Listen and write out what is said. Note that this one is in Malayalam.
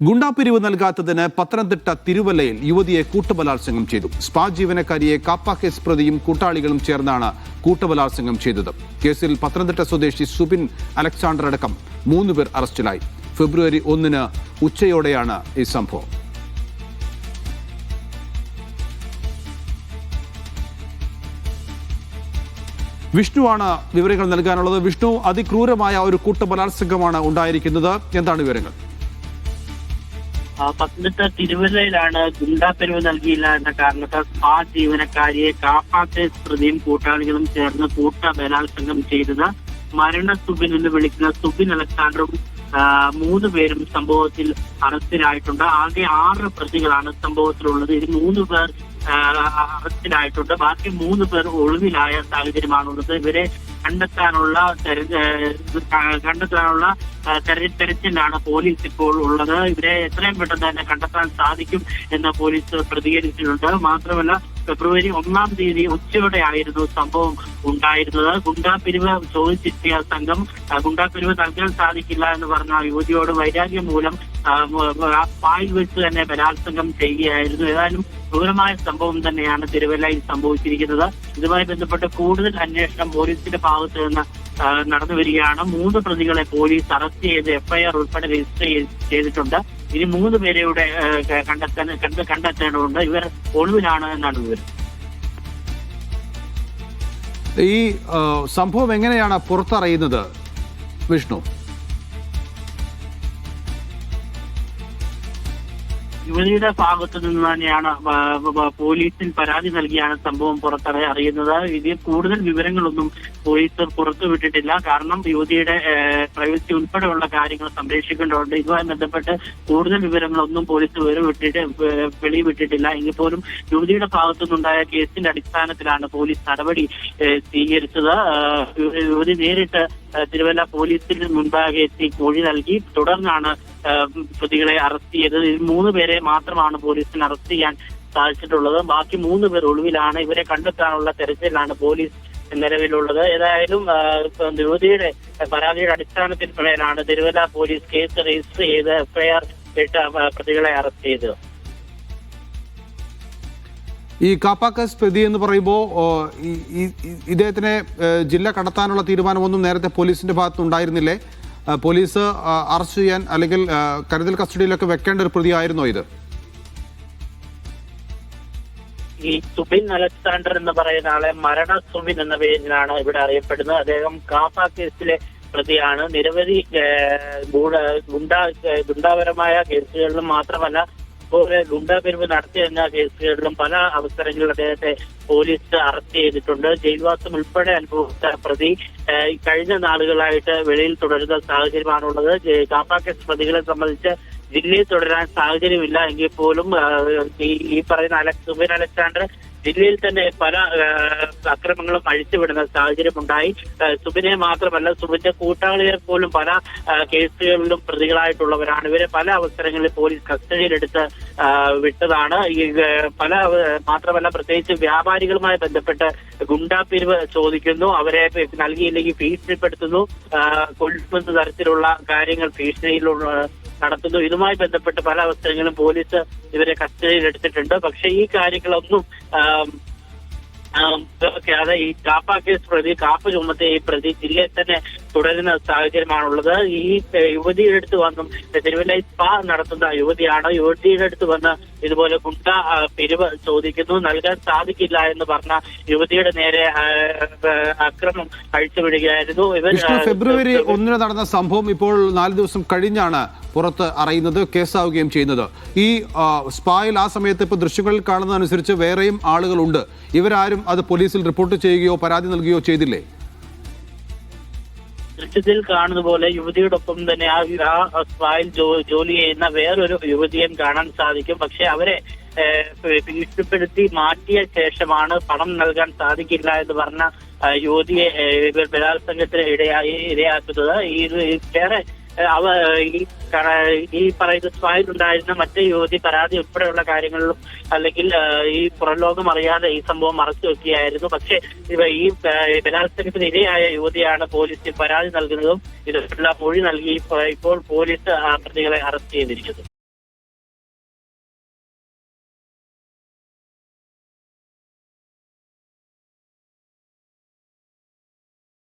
ഗുണ്ടാപിരിവ് നൽകാത്തതിന് പത്തനംതിട്ട തിരുവല്ലയിൽ യുവതിയെ കൂട്ടബലാത്സംഗം ചെയ്തു. സ്പാ ജീവനക്കാരിയെ കാപ്പ കേസ് പ്രതിയും കൂട്ടാളികളും ചേർന്നാണ് കൂട്ടബലാത്സംഗം ചെയ്തത്. കേസിൽ പത്തനംതിട്ട സ്വദേശി സുബിൻ അലക്സാണ്ടർ അടക്കം 3 പേർ അറസ്റ്റിലായി. ഫെബ്രുവരി 1 ഉച്ചയോടെയാണ് ഈ സംഭവം. വിഷ്ണുവാണ് വിവരങ്ങൾ നൽകാനുള്ളത്. വിഷ്ണു, അതിക്രൂരമായ ഒരു കൂട്ടബലാത്സംഗമാണ് ഉണ്ടായിരിക്കുന്നത്. എന്താണ് വിവരങ്ങൾ? പത്തനംതിട്ട തിരുവല്ലയിലാണ് ഗുണ്ടാപിരിവ് നൽകിയില്ല എന്ന കാരണത്താൽ സ്പാ ജീവനക്കാരിയെ കാപ്പ കേസ് പ്രതിയും കൂട്ടാളികളും ചേർന്ന് കൂട്ട ബലാത്സംഗം ചെയ്തത്. മരണ സുബിൻ എന്ന് വിളിക്കുന്ന സുബിൻ അലക്സാണ്ടറും 3 പേരും സംഭവത്തിൽ അറസ്റ്റിലായിട്ടുണ്ട്. ആകെ 6 പ്രതികളാണ് സംഭവത്തിലുള്ളത്. ഇതിൽ 3 പേർ അറസ്റ്റിലായിട്ടുണ്ട്. ബാക്കി 3 പേർ ഒളിവിലായ സാഹചര്യമാണുള്ളത്. ഇവരെ കണ്ടെത്താനുള്ള തെരച്ചിലാണ് പോലീസ് ഇപ്പോൾ ഉള്ളത്. ഇവരെ എത്രയും പെട്ടെന്ന് തന്നെ കണ്ടെത്താൻ സാധിക്കും എന്ന് പോലീസ് പ്രതികരിച്ചിട്ടുണ്ട്. മാത്രമല്ല, ഫെബ്രുവരി 1 ഉച്ചയോടെയായിരുന്നു സംഭവം ഉണ്ടായിരുന്നത്. ഗുണ്ടാപിരിവ് ചോദിച്ചെത്തിയ സംഘം ഗുണ്ടാപിരിവ് നൽകാൻ സാധിക്കില്ല എന്ന് പറഞ്ഞ യുവതിയോട് വൈരാഗ്യം മൂലം പായിൽ വെച്ച് തന്നെ ബലാത്സംഗം ചെയ്യുകയായിരുന്നു. ഏതായാലും ക്രൂരമായ സംഭവം തന്നെയാണ് തിരുവല്ലയിൽ സംഭവിച്ചിരിക്കുന്നത്. ഇതുമായി ബന്ധപ്പെട്ട് കൂടുതൽ അന്വേഷണം പോലീസിന്റെ ഭാഗത്ത് നിന്ന് നടന്നു വരികയാണ്. 3 പ്രതികളെ പോലീസ് അറസ്റ്റ് ചെയ്ത് FIR ഉൾപ്പെടെ രജിസ്റ്റർ ചെയ്തിട്ടുണ്ട്. ഇനി 3 പേരെയുടെ കണ്ടെത്തേണ്ടതുണ്ട്. ഇവർ ഒളിവിലാണ് എന്നാണ് വിവരം. ഈ സംഭവം എങ്ങനെയാണ് പുറത്തറിയുന്നത് വിഷ്ണു? യുവതിയുടെ ഭാഗത്തു നിന്ന് തന്നെയാണ് പോലീസിൽ പരാതി നൽകിയാണ് സംഭവം അറിയുന്നത്. ഇതിൽ കൂടുതൽ വിവരങ്ങളൊന്നും പോലീസ് പുറത്തുവിട്ടിട്ടില്ല. കാരണം യുവതിയുടെ പ്രൈവസി ഉൾപ്പെടെയുള്ള കാര്യങ്ങൾ സംരക്ഷിക്കേണ്ടതുണ്ട്. ഇതുമായി ബന്ധപ്പെട്ട് കൂടുതൽ വിവരങ്ങളൊന്നും പോലീസ് വെളിവിട്ടിട്ടില്ല. എങ്കിൽ പോലും യുവതിയുടെ ഭാഗത്തുനിന്നുണ്ടായ കേസിന്റെ അടിസ്ഥാനത്തിലാണ് പോലീസ് നടപടി സ്വീകരിച്ചത്. യുവതി നേരിട്ട് തിരുവല്ല പോലീസിന് മുൻപാകെ എത്തി മൊഴി നൽകി. തുടർന്നാണ് പ്രതികളെ അറസ്റ്റ് ചെയ്തത്. 3 പേരെ മാത്രമാണ് പോലീസിന് അറസ്റ്റ് ചെയ്യാൻ സാധിച്ചിട്ടുള്ളത്. ബാക്കി 3 പേർ ഒളിവിലാണ്. ഇവരെ കണ്ടെത്താനുള്ള തെരച്ചിലാണ് പോലീസ് നിലവിലുള്ളത്. ഏതായാലും യുവതിയുടെ പരാതിയുടെ അടിസ്ഥാനത്തിൽ പ്രകാരമാണ് തിരുവല്ല പോലീസ് കേസ് രജിസ്റ്റർ ചെയ്ത് FIR ഇട്ട് പ്രതികളെ അറസ്റ്റ് ചെയ്തത്. ഈ കാപ്പ കേസ് പ്രതി എന്ന് പറയുമ്പോൾ ഇദ്ദേഹത്തിനെ ജില്ല കടത്താനുള്ള തീരുമാനമൊന്നും നേരത്തെ പോലീസിന്റെ ഭാഗത്തുനിന്നുണ്ടായിരുന്നില്ലേ? പോലീസ് അറസ്റ്റ് ചെയ്യാൻ അല്ലെങ്കിൽ കരുതൽ കസ്റ്റഡിയിലൊക്കെ വെക്കേണ്ട ഒരു പ്രതിയായിരുന്നോ ഇത്? ഈ സുബിൻ അലക്സാണ്ടർ എന്ന് പറയുന്ന ആളെ മരണ സുബിൻ എന്ന പേരിലാണ് ഇവിടെ അറിയപ്പെടുന്നത്. അദ്ദേഹം കാപ്പ കേസിലെ പ്രതിയാണ്. നിരവധി ഗുണ്ടാപരമായ കേസുകളിലും മാത്രമല്ല പോലെ ഗുണ്ടാപിരിവ് നടത്തിയെന്ന കേസുകളിലും പല അവസരങ്ങളിൽ അദ്ദേഹത്തെ പോലീസ് അറസ്റ്റ് ചെയ്തിട്ടുണ്ട്. ജയിൽവാസം ഉൾപ്പെടെ അനുഭവിച്ച പ്രതി കഴിഞ്ഞ നാളുകളായിട്ട് വെളിയിൽ തുടരുന്ന സാഹചര്യമാണുള്ളത്. കാപ്പ കേസ് പ്രതികളെ സംബന്ധിച്ച് ജില്ലയിൽ തുടരാൻ സാഹചര്യമില്ല. എങ്കിൽ പോലും ഈ പറയുന്ന സുബിൻ അലക്സാണ്ടർ ജില്ലയിൽ തന്നെ പല അക്രമങ്ങളും അഴിച്ചുവിടുന്ന സാഹചര്യമുണ്ടായി. സുബിനെ മാത്രമല്ല, സുബിന്റെ കൂട്ടാളിയെ പോലും പല കേസുകളിലും പ്രതികളായിട്ടുള്ളവരാണ്. ഇവരെ പല അവസരങ്ങളിൽ പോലീസ് കസ്റ്റഡിയിലെടുത്ത് വിട്ടതാണ്. മാത്രമല്ല, പ്രത്യേകിച്ച് വ്യാപാരികളുമായി ബന്ധപ്പെട്ട് ഗുണ്ടാപിരിവ് ചോദിക്കുന്നു. അവരെ നൽകിയില്ലെങ്കിൽ ഭീഷണിപ്പെടുത്തുന്നു, കൊല്ലുന്ന തരത്തിലുള്ള കാര്യങ്ങൾ ഭീഷണിയിലുള്ള നടത്തുന്നു. ഇതുമായി ബന്ധപ്പെട്ട് പല അവസരങ്ങളും പോലീസ് ഇവരെ കസ്റ്റഡിയിൽ എടുത്തിട്ടുണ്ട്. പക്ഷേ ഈ കാര്യങ്ങളൊന്നും ഈ കാപ്പ കേസ് പ്രതി, കാപ്പ ചുമത്തിയ ഈ പ്രതി ജില്ലയിൽ തന്നെ തുടരുന്ന സാഹചര്യമാണുള്ളത്. ഈ യുവതിയുടെ അടുത്ത് വന്നും തിരുവല്ല സ്പാ നടത്തുന്ന യുവതിയാണ്. യുവതിയുടെ അടുത്ത് വന്ന് ഇതുപോലെ ഗുണ്ട പിരിവ് ചോദിക്കുന്നു. നൽകാൻ സാധിക്കില്ല എന്ന് പറഞ്ഞ യുവതിയുടെ നേരെ അക്രമം അഴിച്ചുവിടുകയായിരുന്നു. ഫെബ്രുവരി 1 നടന്ന സംഭവം ഇപ്പോൾ 4 ദിവസം കഴിഞ്ഞാണ് പുറത്ത് അറിയുന്നത്, കേസാവുകയും ചെയ്യുന്നത്. ഈ സ്പായിൽ ആ സമയത്ത് ഇപ്പോൾ ദൃശ്യങ്ങളിൽ കാണുന്നതനുസരിച്ച് വേറെയും ആളുകളുണ്ട്. ഇവരാരും അത് പോലീസിൽ റിപ്പോർട്ട് ചെയ്യുകയോ പരാതി നൽകുകയോ ചെയ്തില്ലേ? ദൃശ്യത്തിൽ കാണുന്ന പോലെ യുവതിയോടൊപ്പം തന്നെ ആ സ്പായിൽ ജോലി ചെയ്യുന്ന വേറൊരു യുവതിയും കാണാൻ സാധിക്കും. പക്ഷെ അവരെ ഭീഷണിപ്പെടുത്തി മാറ്റിയ ശേഷമാണ് പണം നൽകാൻ സാധിക്കില്ല എന്ന് പറഞ്ഞ യുവതിയെ ബലാത്സംഗത്തിന് ഇരയാക്കുന്നത്. വേറെ ഈ പറയുന്ന സ്പായിലുണ്ടായിരുന്ന മറ്റേ യുവതി പരാതി ഉൾപ്പെടെയുള്ള കാര്യങ്ങളിലും അല്ലെങ്കിൽ ഈ പുറംലോകം അറിയാതെ ഈ സംഭവം മറച്ചു വെക്കുകയായിരുന്നു. പക്ഷേ ഈ ബലാത്സംഗത്തിന് ഇരയായ യുവതിയാണ് പോലീസിൽ പരാതി നൽകുന്നതും ഇതിലുള്ള മൊഴി നൽകി ഇപ്പോൾ പോലീസ് പ്രതികളെ അറസ്റ്റ് ചെയ്തിരിക്കുന്നത്.